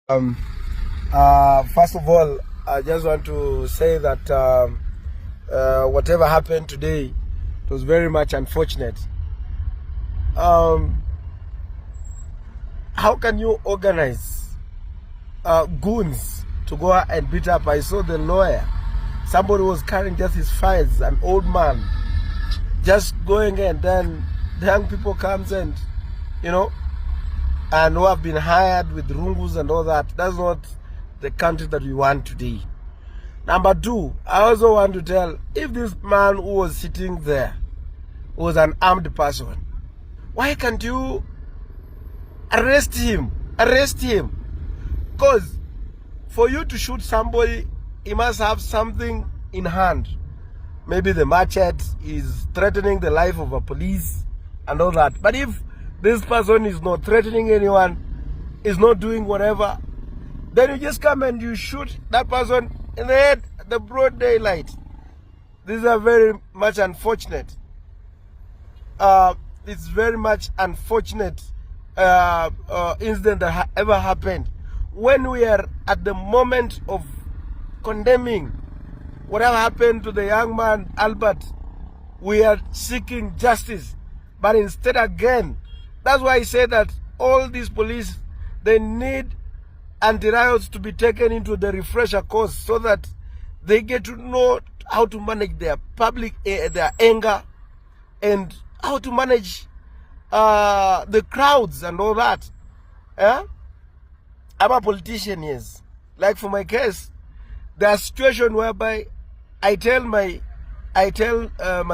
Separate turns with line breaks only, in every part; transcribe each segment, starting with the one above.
First of all, I just want to say that whatever happened today, it was very much unfortunate. How can you organize goons to go and beat up? I saw the lawyer. Somebody was carrying just his files, an old man, just going, and then the young people comes and, and who have been hired with rungus and all that. That's not the country that we want today. Number two, I also want to tell, if this man who was sitting there was an armed person, why can't you arrest him? Arrest him. Because for you to shoot somebody, he must have something in hand. Maybe the machete is threatening the life of a police and all that. But if this person is not threatening anyone, is not doing whatever, then you just come and you shoot that person in the head at the broad daylight. This is a very much unfortunate. It's very much unfortunate incident that ever happened. When we are at the moment of condemning whatever happened to the young man Albert, we are seeking justice. But instead, again, that's why I say that all these police, they need anti-riots to be taken into the refresher course so that they get to know how to manage their public, their anger, and how to manage the crowds and all that. Yeah? I'm a politician, yes. Like for my case, there's a situation whereby I tell my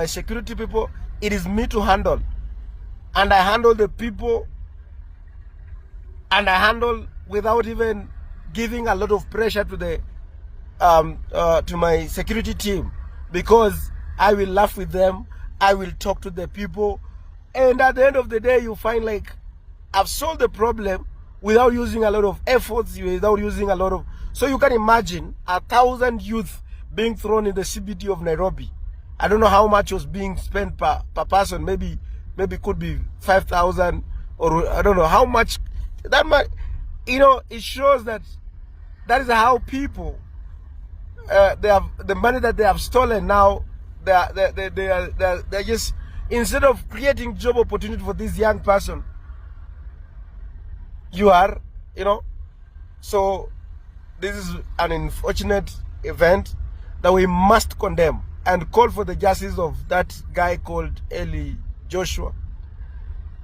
security people, it is me to handle. And I handle the people, and I handle without even giving a lot of pressure to the to my security team, because I will laugh with them, I will talk to the people, and at the end of the day, you find like I've solved the problem without using a lot of efforts, without using a lot of. So you can imagine 1,000 youth being thrown in the CBD of Nairobi. I don't know how much was being spent per person. Maybe could be 5,000, or I don't know how much. That much, it shows that is how people they have the money that they have stolen. Now they're just, instead of creating job opportunity for this young person, so this is an unfortunate event that we must condemn and call for the justice of that guy called Eli Joshua,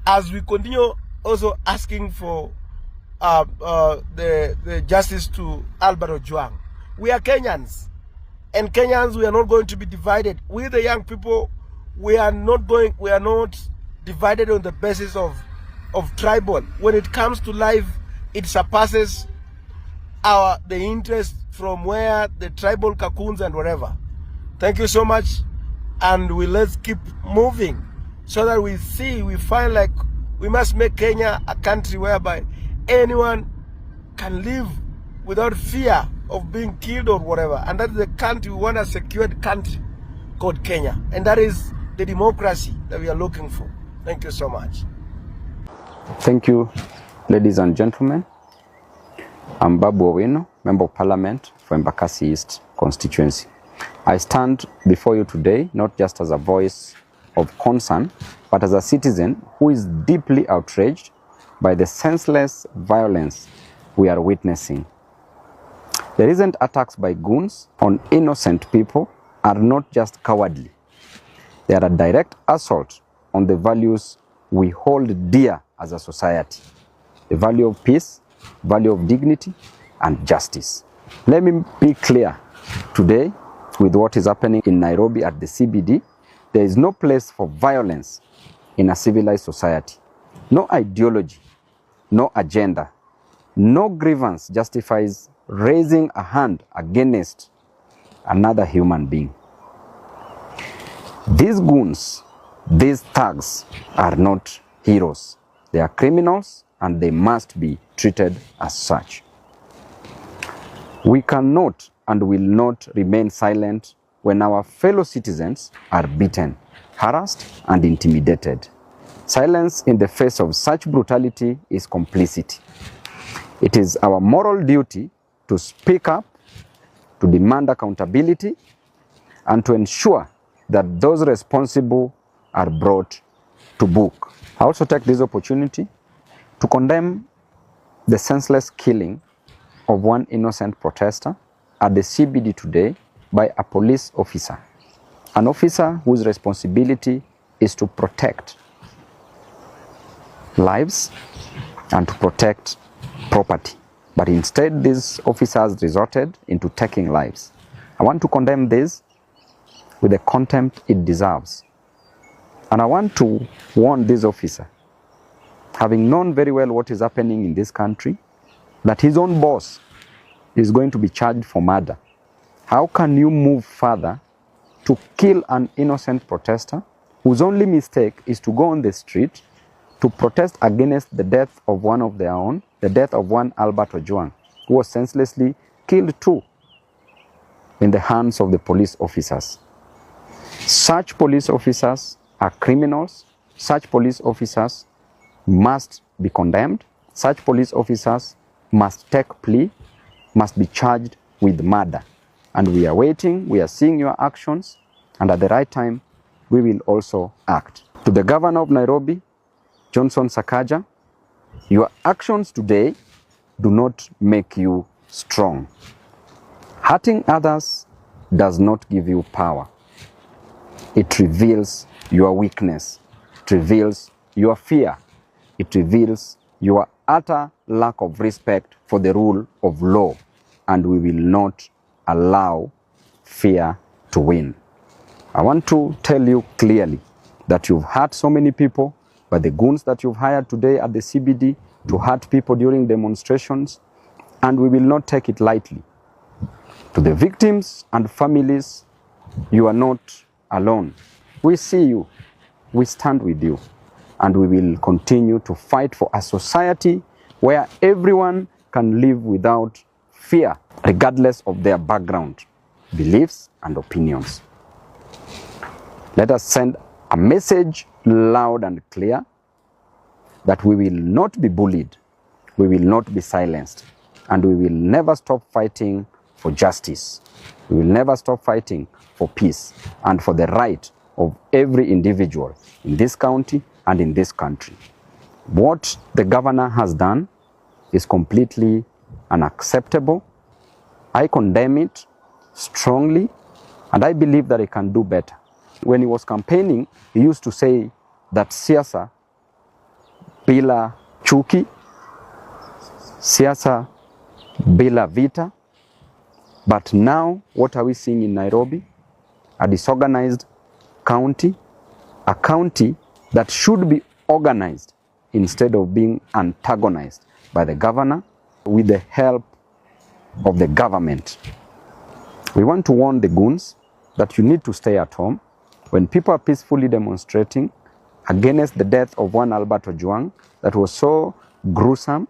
as we continue also asking for the justice to Albert Ojwang. We are Kenyans, and Kenyans, we are not going to be divided. We, the young people, we are not divided on the basis of tribal. When it comes to life, it surpasses the interest from where the tribal cocoons and whatever. Thank you so much, and let's keep moving so that we find like we must make Kenya a country whereby anyone can live without fear of being killed or whatever. And that's the country, we want, a secured country called Kenya. And that is the democracy that we are looking for. Thank you so much.
Thank you, ladies and gentlemen. I'm Babu Owino, Member of Parliament for Embakasi East constituency. I stand before you today not just as a voice of concern, but as a citizen who is deeply outraged by the senseless violence we are witnessing. The recent attacks by goons on innocent people are not just cowardly. They are a direct assault on the values we hold dear as a society: the value of peace, value of dignity, and justice. Let me be clear today with what is happening in Nairobi at the CBD. There is no place for violence in a civilized society. No ideology, no agenda, no grievance justifies raising a hand against another human being. These goons, these thugs are not heroes. They are criminals, and they must be treated as such. We cannot and will not remain silent when our fellow citizens are beaten, harassed, and intimidated. Silence in the face of such brutality is complicity. It is our moral duty to speak up, to demand accountability, and to ensure that those responsible are brought to book. I also take this opportunity to condemn the senseless killing of one innocent protester at the CBD today by a police officer. An officer whose responsibility is to protect lives and to protect property. But instead, these officers resorted into taking lives. I want to condemn this with the contempt it deserves. And I want to warn this officer, having known very well what is happening in this country, that his own boss is going to be charged for murder. How can you move further to kill an innocent protester whose only mistake is to go on the street to protest against the death of one of their own, the death of one Albert Ojwang, who was senselessly killed too in the hands of the police officers. Such police officers are criminals. Such police officers must be condemned. Such police officers must take plea, must be charged with murder. And we are waiting, we are seeing your actions, and at the right time, we will also act. To the governor of Nairobi, Johnson Sakaja, your actions today do not make you strong. Hurting others does not give you power. It reveals your weakness. It reveals your fear. It reveals your utter lack of respect for the rule of law. And we will not allow fear to win. I want to tell you clearly that you've hurt so many people, but the goons that you've hired today at the CBD to hurt people during demonstrations, and we will not take it lightly. To the victims and families, you are not alone. We see you, we stand with you, and we will continue to fight for a society where everyone can live without fear, regardless of their background, beliefs, and opinions. Let us send a message loud and clear that we will not be bullied, we will not be silenced, and we will never stop fighting for justice. We will never stop fighting for peace and for the right of every individual in this county and in this country. What the governor has done is completely unacceptable. I condemn it strongly, and I believe that he can do better. When he was campaigning, he used to say that siasa bila chuki, siasa bila vita. But now, what are we seeing in Nairobi? A disorganized county, a county that should be organized instead of being antagonized by the governor with the help of the government. We want to warn the goons that you need to stay at home. When people are peacefully demonstrating against the death of one Albert Ojwang that was so gruesome,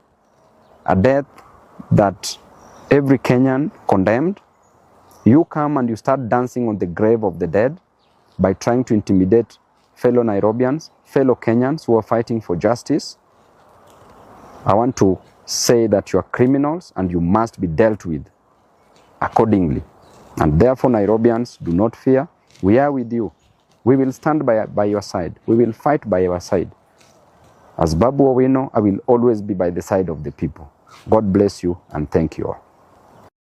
a death that every Kenyan condemned, you come and you start dancing on the grave of the dead by trying to intimidate fellow Nairobians, fellow Kenyans who are fighting for justice. I want to say that you are criminals and you must be dealt with accordingly. And therefore, Nairobians, do not fear. We are with you. We will stand by your side. We will fight by your side. As Babu Owino, I will always be by the side of the people. God bless you and thank you all.